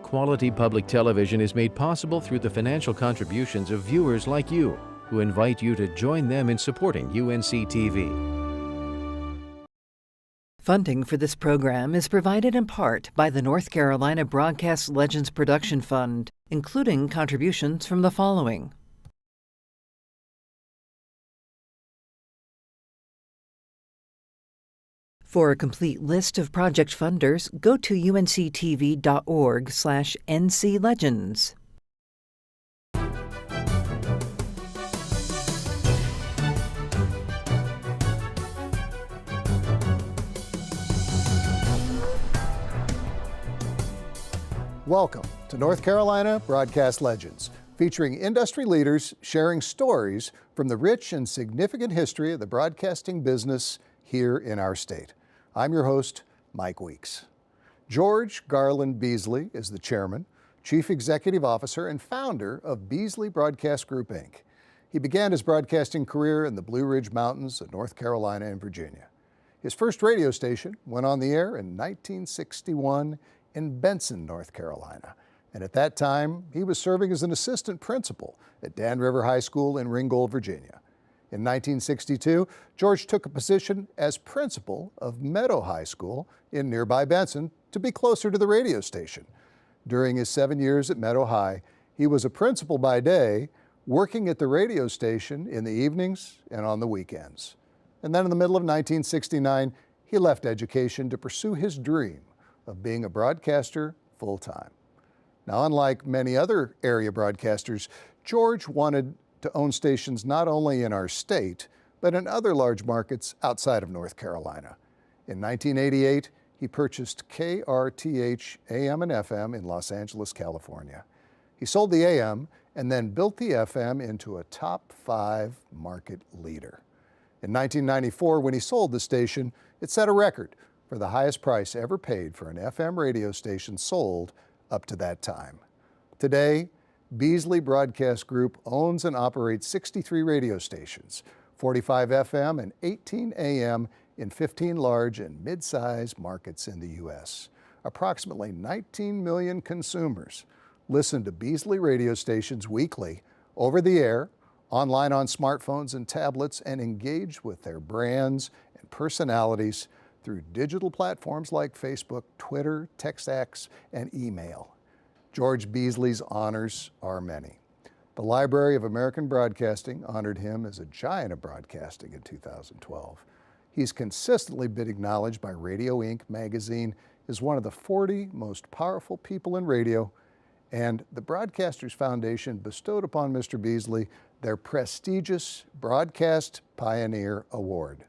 quality public television is made possible through the financial contributions of viewers like you, who invite you to join them in supporting UNC TV. Funding for this program is provided in part by the North Carolina Broadcast Legends Production Fund, including contributions from the following. For a complete list of project funders, go to unctv.org/nclegends. Welcome to North Carolina Broadcast Legends, featuring industry leaders sharing stories from the rich and significant history of the broadcasting business here in our state. I'm your host, Mike Weeks. George Garland Beasley is the chairman, chief executive officer, and founder of Beasley Broadcast Group, Inc. He began his broadcasting career in the Blue Ridge Mountains of North Carolina and Virginia. His first radio station went on the air in 1961 in Benson, North Carolina. And at that time, he was serving as an assistant principal at Dan River High School in Ringgold, Virginia. In 1962, George took a position as principal of Meadow High School in nearby Benson to be closer to the radio station. During his 7 years at Meadow High, he was a principal by day, working at the radio station in the evenings and on the weekends. And then in the middle of 1969, he left education to pursue his dream of being a broadcaster full-time. Now, unlike many other area broadcasters, George wanted to own stations not only in our state, but in other large markets outside of North Carolina. In 1988, he purchased KRTH AM and FM in Los Angeles, California. He sold the AM and then built the FM into a top 5 market leader. In 1994, when he sold the station, it set a record for the highest price ever paid for an FM radio station sold up to that time. Today, Beasley Broadcast Group owns and operates 63 radio stations, 45 FM and 18 AM in 15 large and mid-sized markets in the U.S. Approximately 19 million consumers listen to Beasley radio stations weekly, over the air, online on smartphones and tablets, and engage with their brands and personalities through digital platforms like Facebook, Twitter, TextX, and email. George Beasley's honors are many. The Library of American Broadcasting honored him as a giant of broadcasting in 2012. He's consistently been acknowledged by Radio Inc. magazine as one of the 40 most powerful people in radio, and the Broadcasters Foundation bestowed upon Mr. Beasley their prestigious Broadcast Pioneer Award.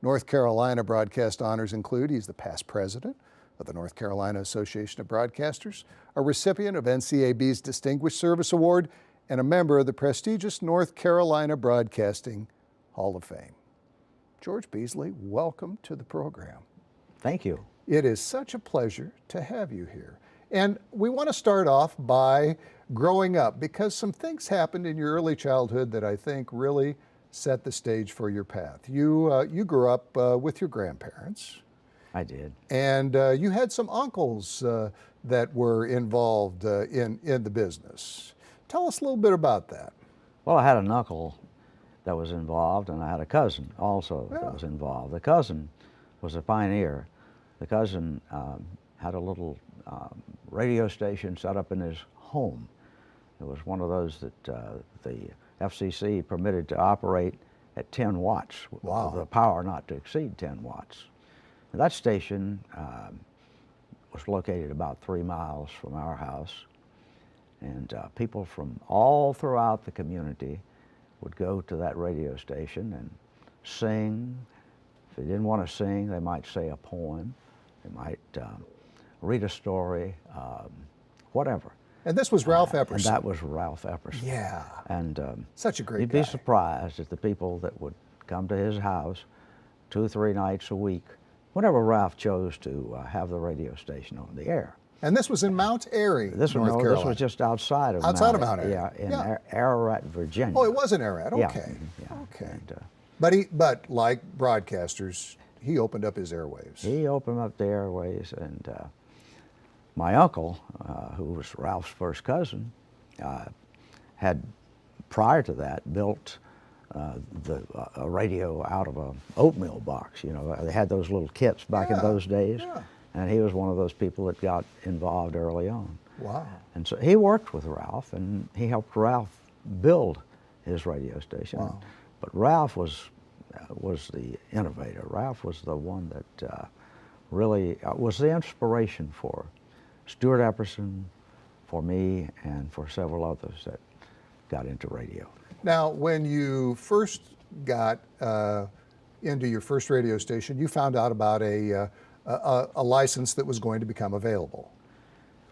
North Carolina broadcast honors include he's the past president of the North Carolina Association of Broadcasters, a recipient of NCAB's Distinguished Service Award, and a member of the prestigious North Carolina Broadcasting Hall of Fame. George Beasley, welcome to the program. Thank you. It is such a pleasure to have you here. And we want to start off by growing up, because some things happened in your early childhood that I think really set the stage for your path. You grew up with your grandparents. I did. And you had some uncles that were involved in the business. Tell us a little bit about that. Well, I had an uncle that was involved, and I had a cousin also that was involved. The cousin was a pioneer. The cousin had a little radio station set up in his home. It was one of those that the FCC permitted to operate at 10 watts. Wow. The power not to exceed 10 watts. And that station was located about 3 miles from our house, and people from all throughout the community would go to that radio station and sing. If they didn't want to sing, they might say a poem, they might read a story, whatever. And this was Ralph Epperson. And that was Ralph Epperson. Yeah. And such a great you'd guy. be surprised at the people that would come to his house 2 or 3 nights a week, whenever Ralph chose to have the radio station on the air. And this was in Mount Airy, North Carolina. This was just outside of Mount Airy. Yeah, in Ararat, Virginia. Oh, it was in Ararat. Okay. Yeah. Okay. And, but like broadcasters, he opened up his airwaves. He opened up the airways, and my uncle, who was Ralph's first cousin, had prior to that built a radio out of a oatmeal box. You know, they had those little kits back in those days, and he was one of those people that got involved early on. Wow. And so he worked with Ralph, and he helped Ralph build his radio station. Wow. But Ralph was the innovator. Ralph was the one that really was the inspiration for Stuart Epperson, for me, and for several others that got into radio. Now, when you first got into your first radio station, you found out about a license that was going to become available.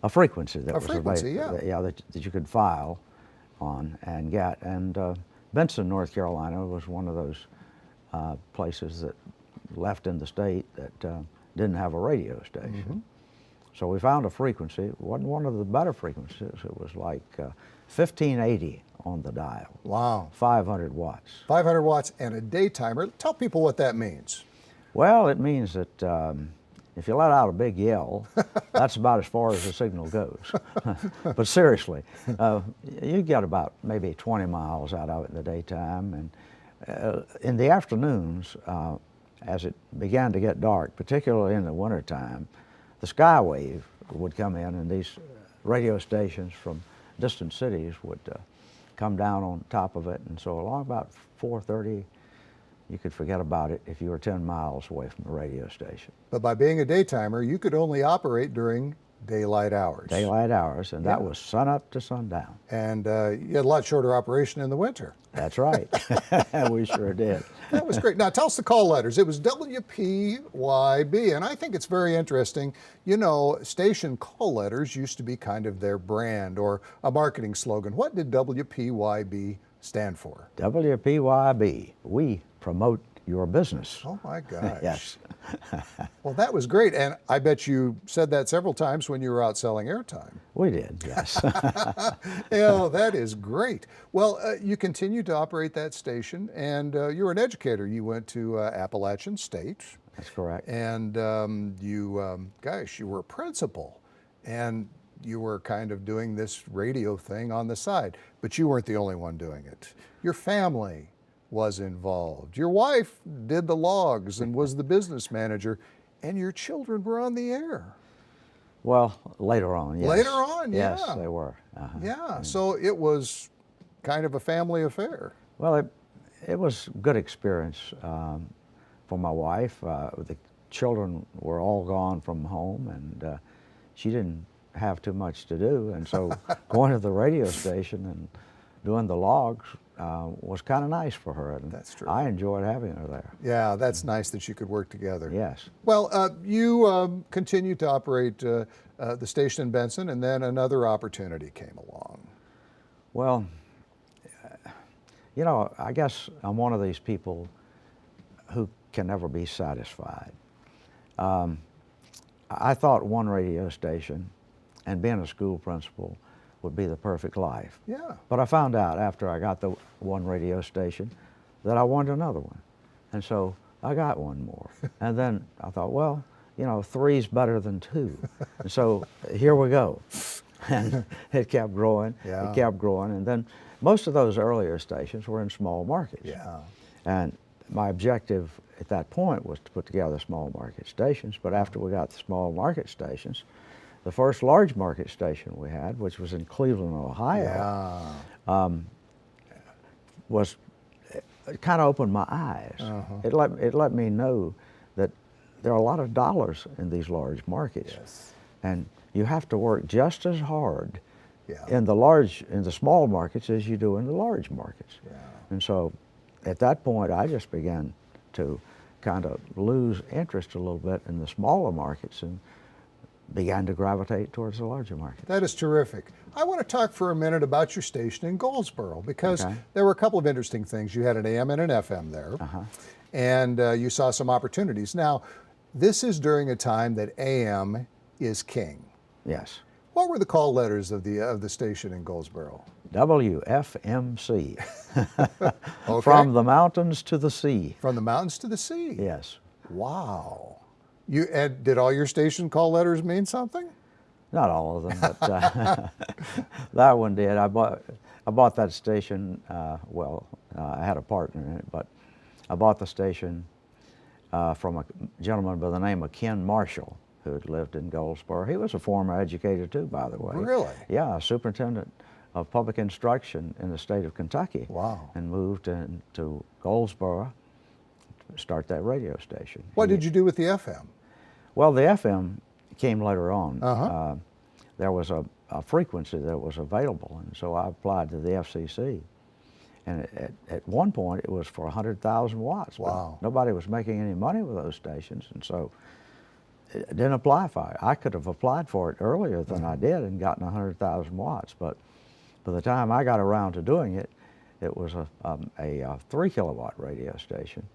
A frequency that A was frequency, available, that you could file on and get. And Benson, North Carolina was one of those places that left in the state that didn't have a radio station. Mm-hmm. So we found a frequency. It wasn't one of the better frequencies. It was like 1580 on the dial. Wow. 500 watts. 500 watts and a daytimer. Tell people what that means. Well, it means that if you let out a big yell, that's about as far as the signal goes. But seriously, you get about maybe 20 miles out of it in the daytime. And in the afternoons, as it began to get dark, particularly in the wintertime, the skywave would come in, and these radio stations from distant cities would come down on top of it. And so along about 4:30, you could forget about it if you were 10 miles away from the radio station. But by being a daytimer, you could only operate during daylight hours. Daylight hours, and that was sun up to sundown. And you had a lot shorter operation in the winter. That's right. We sure did. That was great. Now tell us the call letters. It was WPYB, and I think it's very interesting. You know, station call letters used to be kind of their brand or a marketing slogan. What did WPYB stand for? WPYB, we promote your business. Oh my gosh. Yes. Well, that was great, and I bet you said that several times when you were out selling airtime. We did, yes. Yeah, that is great. Well, you continued to operate that station, and you were an educator. You went to Appalachian State. That's correct. And you were a principal, and you were kind of doing this radio thing on the side. But you weren't the only one doing it. Your family was involved. Your wife did the logs and was the business manager, and your children were on the air. Well, later on, yes. Later on, yeah. Yes, they were. Yeah, so it was kind of a family affair. Well, it was a good experience for my wife. The children were all gone from home, and she didn't have too much to do, and so going to the radio station and doing the logs was kind of nice for her. And that's true. I enjoyed having her there. Yeah, that's nice that you could work together. Yes. Well, you continued to operate the station in Benson, and then another opportunity came along. Well, you know, I guess I'm one of these people who can never be satisfied. I thought one radio station and being a school principal would be the perfect life. Yeah. But I found out after I got the one radio station that I wanted another one. And so I got one more. And then I thought, well, you know, 3's better than 2. And so here we go. And it kept growing, Yeah. it kept growing. And then most of those earlier stations were in small markets. Yeah. And my objective at that point was to put together small market stations. But after we got the small market stations, the first large market station we had, which was in Cleveland, Ohio, it kind of opened my eyes. It let me know that there are a lot of dollars in these large markets, Yes. and you have to work just as hard Yeah. in the small markets as you do in the large markets. Yeah. And so, at that point, I just began to kind of lose interest a little bit in the smaller markets and began to gravitate towards the larger market. That is terrific. I want to talk for a minute about your station in Goldsboro, because Okay. there were a couple of interesting things. You had an AM and an FM there, and you saw some opportunities. Now, this is during a time that AM is king. Yes. What were the call letters of the station in Goldsboro? WFMC. Okay. From the mountains to the sea. From the mountains to the sea. Yes. Wow. Did all your station call letters mean something? Not all of them, but that one did. I bought that station. I had a partner in it, but I bought the station from a gentleman by the name of Ken Marshall, who had lived in Goldsboro. He was a former educator too, by the way. Really? Yeah, superintendent of public instruction in the state of Kentucky. Wow. And moved to Goldsboro to start that radio station. What did you do with the FM? Well, the FM came later on. Uh-huh. There was a frequency that was available, and so I applied to the FCC. And at one point, it was for 100,000 watts. Wow. But nobody was making any money with those stations, and so it didn't apply for it. I could have applied for it earlier than I did and gotten 100,000 watts, but by the time I got around to doing it, it was a 3 kilowatt radio station.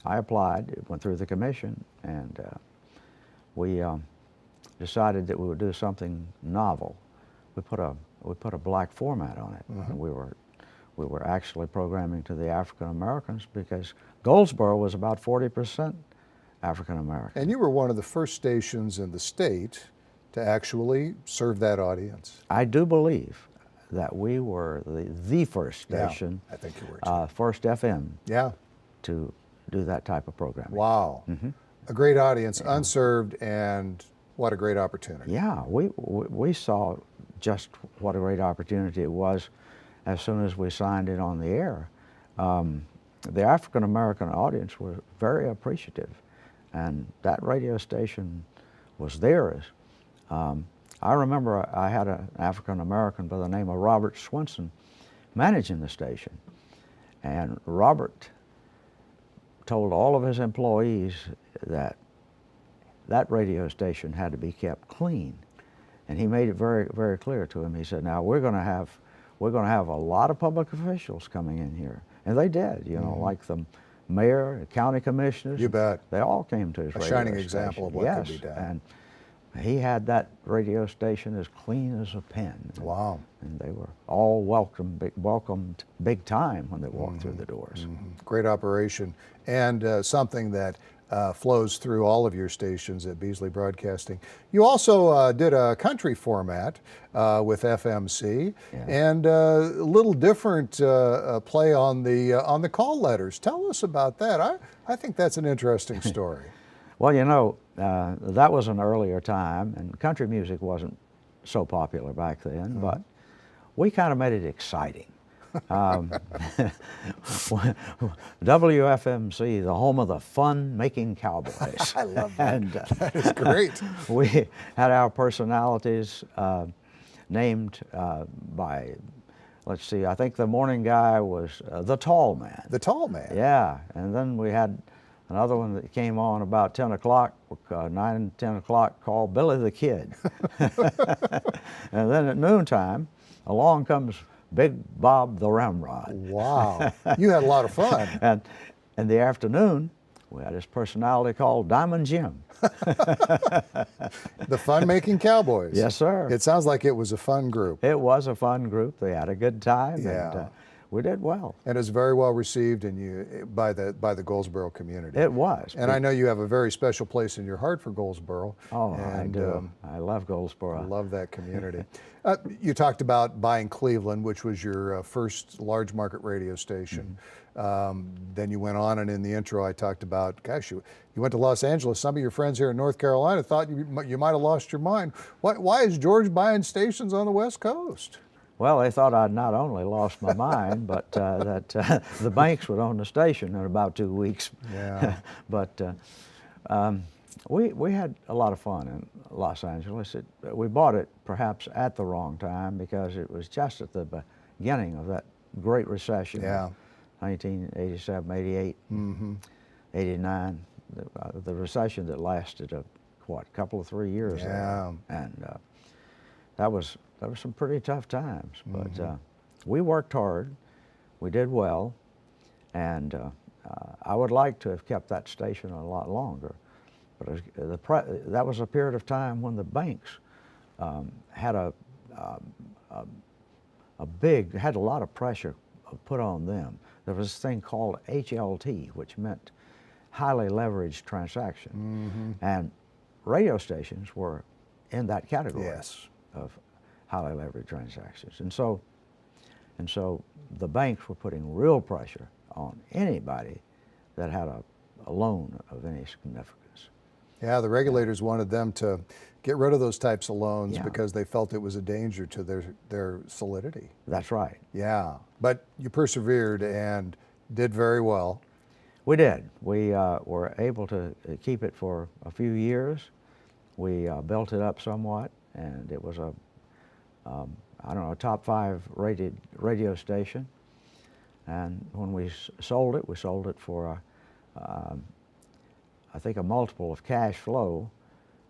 I applied, it went through the commission, and we decided that we would do something novel. We put a black format on it. Mm-hmm. And we were actually programming to the African Americans because Goldsboro was about 40% African American. And you were one of the first stations in the state to actually serve that audience. I do believe that we were the first station, I think you were too. first FM, Yeah. to do that type of programming. Wow. Mm-hmm. A great audience, unserved, and what a great opportunity. Yeah, we saw just what a great opportunity it was as soon as we signed it on the air. The African American audience was very appreciative, and that radio station was theirs. I remember I had an African American by the name of Robert Swinson managing the station, and Robert told all of his employees that that radio station had to be kept clean, and he made it very, very clear to him. He said, "Now we're going to have a lot of public officials coming in here," and they did. You know, like the mayor, the county commissioners. You bet. They all came to his radio shining station. example of what yes, could be done. And he had that radio station as clean as a pen. Wow. And they were all welcomed big time when they walked through the doors. Great operation, and something that flows through all of your stations at Beasley Broadcasting. You also did a country format with FMC, and a little different play on the call letters. Tell us about that. I think that's an interesting story. Well, you know, that was an earlier time, and country music wasn't so popular back then, but we kind of made it exciting. WFMC, the home of the fun-making cowboys. I love that. And, that is great. We had our personalities named by, let's see, I think the morning guy was the Tall Man. The Tall Man. Yeah, and then we had another one that came on about 10 o'clock, 9, 10 o'clock, called Billy the Kid. And then at noontime, along comes Big Bob the Ramrod. Wow. You had a lot of fun. And in the afternoon, we had this personality called Diamond Jim. The Fun-Making Cowboys. Yes, sir. It sounds like it was a fun group. It was a fun group. They had a good time. Yeah. And, we did well. And it was very well received by the Goldsboro community. It was. And I know you have a very special place in your heart for Goldsboro. Oh, and, I do. I love Goldsboro. I love that community. You talked about buying Cleveland, which was your first large market radio station. Then you went on, and in the intro I talked about, gosh, you went to Los Angeles. Some of your friends here in North Carolina thought you might have lost your mind. Why is George buying stations on the West Coast? Well, they thought I'd not only lost my mind, but that the banks would own the station in about 2 weeks. Yeah. But we had a lot of fun in Los Angeles. We bought it perhaps at the wrong time because it was just at the beginning of that Great Recession. Yeah. 1987, 88, 89, the recession that lasted a couple of 3 years. Yeah. There. And that was some pretty tough times, but we worked hard, we did well, and I would like to have kept that station a lot longer, but that was a period of time when the banks had a lot of pressure put on them. There was this thing called HLT, which meant highly leveraged transaction, and radio stations were in that category Yes. of highly leveraged transactions. And so the banks were putting real pressure on anybody that had a loan of any significance. Yeah, the regulators wanted them to get rid of those types of loans Yeah. because they felt it was a danger to their solidity. That's right. Yeah, but you persevered and did very well. We did. We were able to keep it for a few years. We built it up somewhat, and it was I don't know, a top 5 rated radio station. And when we sold it for, I think, a multiple of cash flow,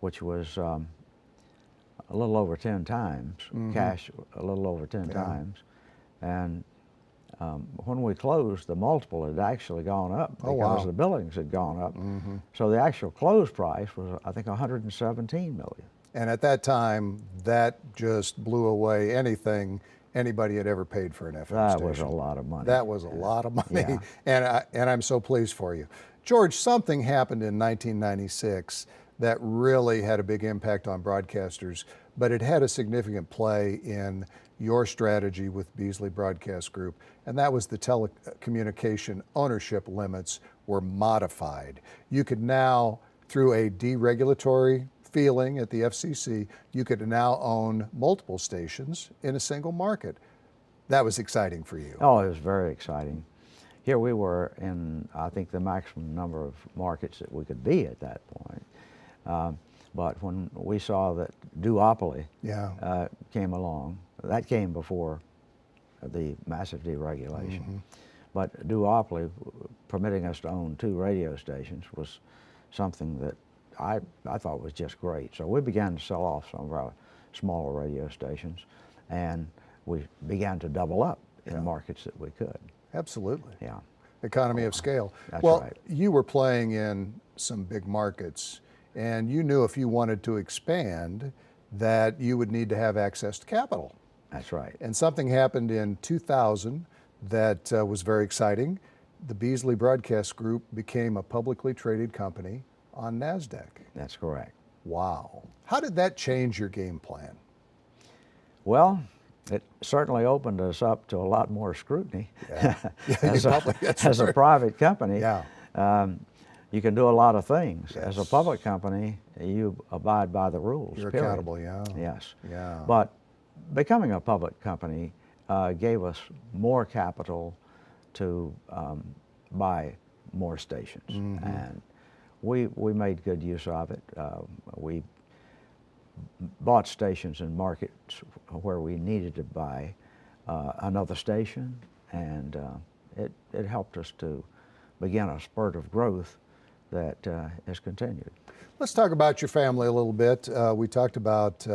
which was a little over 10 times, cash a little over 10 times. And when we closed, the multiple had actually gone up because the billings had gone up. So the actual close price was, I think, $117 million. And at that time, that just blew away anything anybody had ever paid for an FM That station. was a lot of money. That was a lot of money, Yeah. and I'm so pleased for you. George, something happened in 1996 that really had a big impact on broadcasters, but it had a significant play in your strategy with Beasley Broadcast Group, and that was the telecommunication ownership limits were modified. You could now, through a deregulatory feeling at the FCC, you could now own multiple stations in a single market. That was exciting for you. Oh, it was very exciting. Here we were in, I think, the maximum number of markets that we could be at that point. But when we saw that duopoly came along, that came before the massive deregulation. But duopoly, permitting us to own 2 radio stations, was something that I thought was just great. So we began to sell off some of our smaller radio stations, and we began to double up in markets that we could. Absolutely. Yeah. Economy of scale. That's well, right. You were playing in some big markets, and you knew if you wanted to expand that you would need to have access to capital. That's right. And something happened in 2000 that was very exciting. The Beasley Broadcast Group became a publicly traded company on NASDAQ. That's correct. Wow. How did that change your game plan? Well, it certainly opened us up to a lot more scrutiny. Yeah. As a private company, Yeah. you can do a lot of things. Yes. As a public company, you abide by the rules. You're period. accountable, yeah. Yes. Yeah. But becoming a public company gave us more capital to buy more stations. And we made good use of it. We bought stations in markets where we needed to buy another station, and it helped us to begin a spurt of growth that has continued. Let's talk about your family a little bit. We talked about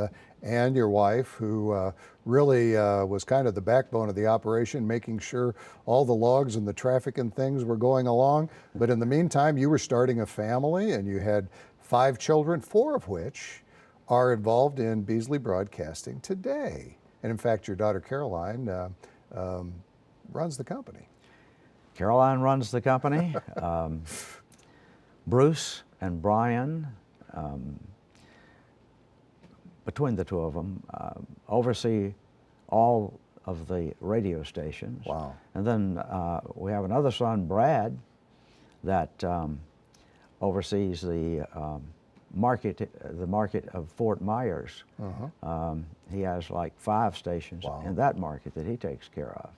Ann, your wife, who really was kind of the backbone of the operation, making sure all the logs and the traffic and things were going along. But in the meantime, you were starting a family, and you had 5 children, 4 of which are involved in Beasley Broadcasting today. And in fact, your daughter Caroline runs the company. Caroline runs the company. Bruce and Brian, between the 2 of them, oversee all of the radio stations. Wow. And then we have another son, Brad, that oversees the market of Fort Myers. He has like 5 stations in that market that he takes care of.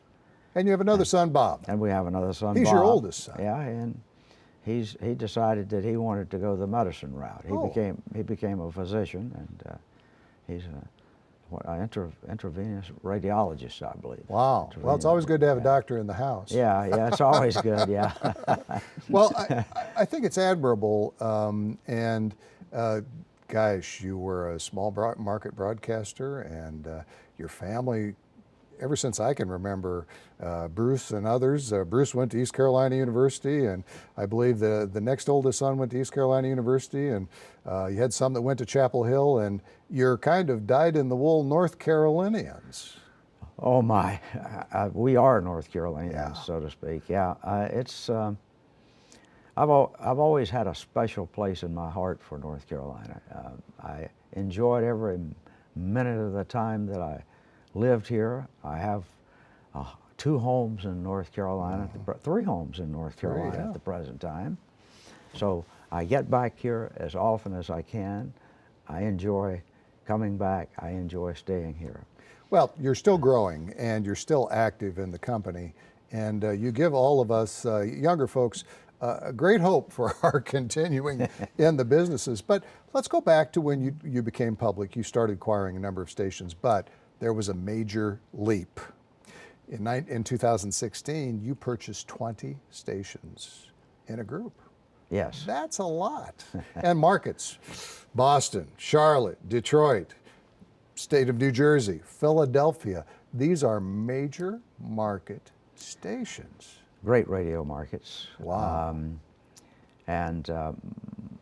And you have another son, Bob. And we have another son, He's Bob. your oldest son. Yeah, and he decided that he wanted to go the medicine route. He became a physician, and he's an intravenous radiologist, I believe. Wow. Well, it's always good to have a doctor in the house. Yeah, it's always good, yeah. Well, I think it's admirable, and gosh, you were a small market broadcaster, and your family, ever since I can remember, Bruce and others. Bruce went to East Carolina University, and I believe the next oldest son went to East Carolina University, and you had some that went to Chapel Hill, and you're kind of dyed-in-the-wool North Carolinians. Oh my, we are North Carolinians, Yeah. so to speak. Yeah, it's. I've always had a special place in my heart for North Carolina. enjoyed every minute of the time that I lived here. I have 2 homes in North Carolina, 3 homes in North Carolina at the present time. So I get back here as often as I can. I enjoy coming back. I enjoy staying here. Well, you're still growing and you're still active in the company, and you give all of us younger folks great hope for our continuing in the businesses. But let's go back to when you became public. You started acquiring a number of stations, but there was a major leap. In 2016, you purchased 20 stations in a group. Yes. That's a lot. And markets, Boston, Charlotte, Detroit, state of New Jersey, Philadelphia. These are major market stations. Great radio markets. Wow. And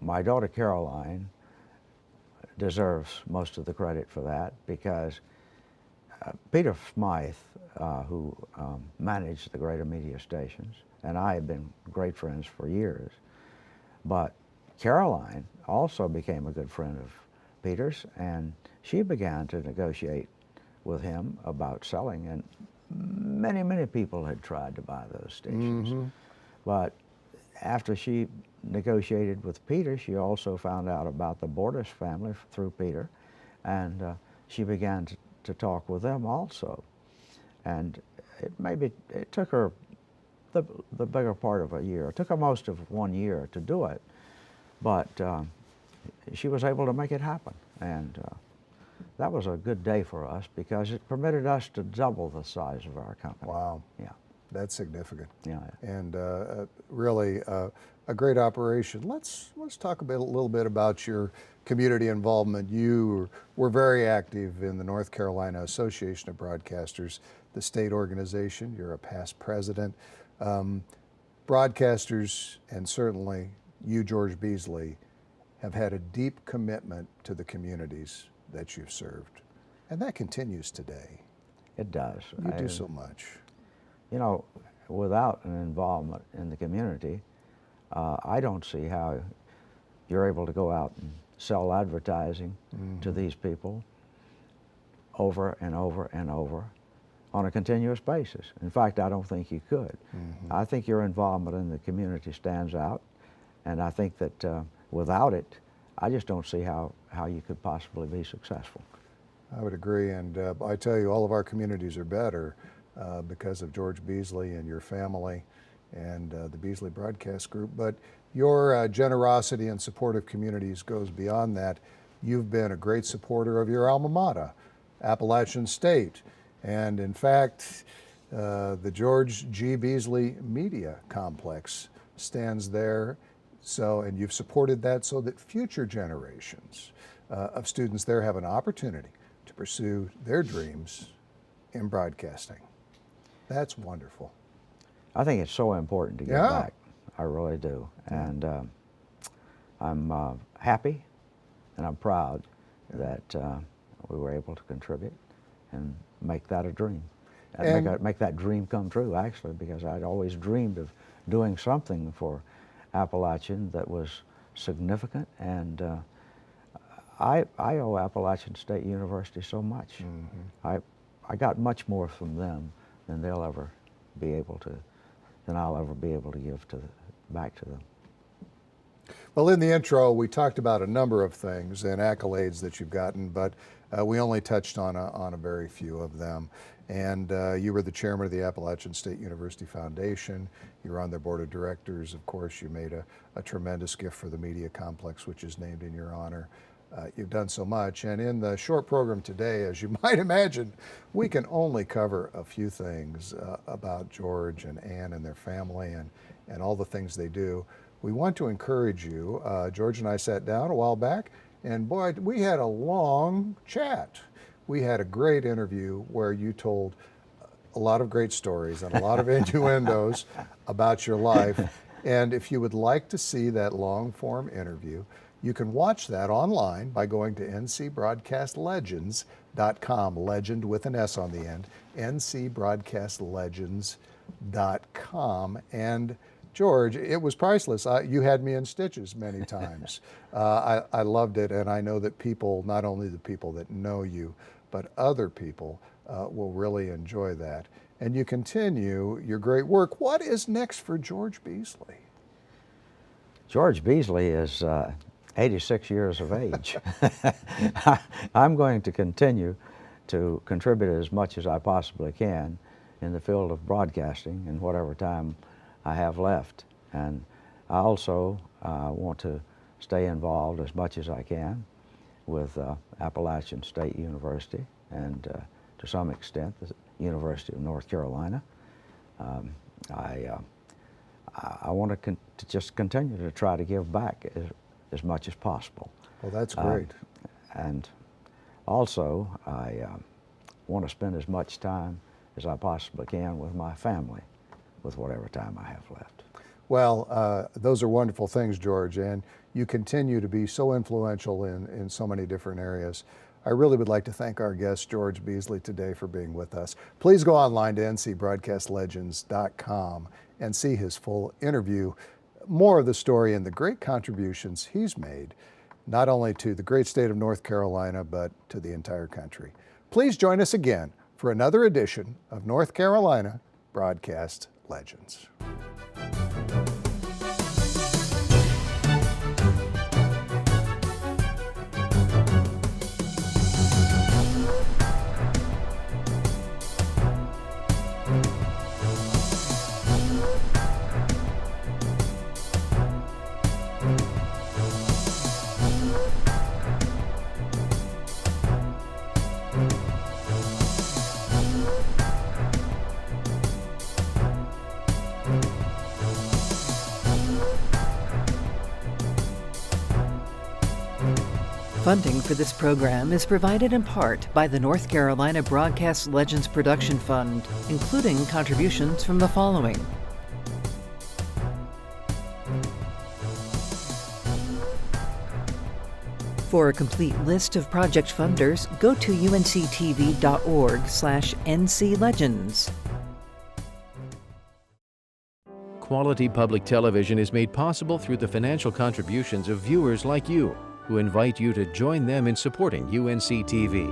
my daughter Caroline deserves most of the credit for that, because Peter Smythe, who managed the greater media stations, and I have been great friends for years, but Caroline also became a good friend of Peter's, and she began to negotiate with him about selling, and many people had tried to buy those stations. But after she negotiated with Peter, she also found out about the Borders family through Peter, and she began to talk with them also. And it took her the bigger part of a year. It took her most of 1 year to do it, but she was able to make it happen. And that was a good day for us, because it permitted us to double the size of our company. Wow. Yeah. That's significant. Yeah. And really a great operation. Let's talk a little bit about your community involvement. You were very active in the North Carolina Association of Broadcasters, the state organization. You're a past president. Broadcasters, and certainly you, George Beasley, have had a deep commitment to the communities that you've served. And that continues today. It does. You do so much. You know, without an involvement in the community, I don't see how you're able to go out and sell advertising to these people over and over and over on a continuous basis. In fact, I don't think you could. I think your involvement in the community stands out, and I think that without it, I just don't see how you could possibly be successful. I would agree, and I tell you, all of our communities are better because of George Beasley and your family and the Beasley Broadcast Group. But your generosity and support of communities goes beyond that. You've been a great supporter of your alma mater, Appalachian State. And in fact, the George G. Beasley Media Complex stands there. And you've supported that so that future generations of students there have an opportunity to pursue their dreams in broadcasting. That's wonderful. I think it's so important to give back. I really do. And I'm happy and I'm proud that we were able to contribute and make that a dream. Make that dream come true, actually, because I'd always dreamed of doing something for Appalachian that was significant, and I owe Appalachian State University so much. I got much more from them than they'll ever be able to, than I'll ever be able to give back to them. Well, in the intro, we talked about a number of things and accolades that you've gotten, but we only touched on a very few of them. And you were the chairman of the Appalachian State University Foundation. You were on their board of directors. Of course, you made a tremendous gift for the media complex, which is named in your honor. You've done so much. And in the short program today, as you might imagine, we can only cover a few things about George and Ann and their family and all the things they do. We want to encourage you. George and I sat down a while back, and boy, we had a long chat. We had a great interview where you told a lot of great stories and a lot of innuendos about your life. And if you would like to see that long-form interview, you can watch that online by going to ncbroadcastlegends.com, legend with an S on the end, ncbroadcastlegends.com. And George, it was priceless. You had me in stitches many times. I loved it, and I know that people, not only the people that know you, but other people will really enjoy that. And you continue your great work. What is next for George Beasley? George Beasley is 86 years of age. I'm going to continue to contribute as much as I possibly can in the field of broadcasting in whatever time I have left. And I also want to stay involved as much as I can with Appalachian State University and to some extent the University of North Carolina. I want to just continue to try to give back as much as possible. Well, that's great. And also, I want to spend as much time as I possibly can with my family, with whatever time I have left. Well, those are wonderful things, George, and you continue to be so influential in so many different areas. I really would like to thank our guest, George Beasley, today for being with us. Please go online to ncbroadcastlegends.com and see his full interview, more of the story and the great contributions he's made, not only to the great state of North Carolina, but to the entire country. Please join us again for another edition of North Carolina Broadcast Legends. Funding for this program is provided in part by the North Carolina Broadcast Legends Production Fund, including contributions from the following: For a complete list of project funders, go to unctv.org/nclegends. Quality public television is made possible through the financial contributions of viewers like you, who invite you to join them in supporting UNC TV.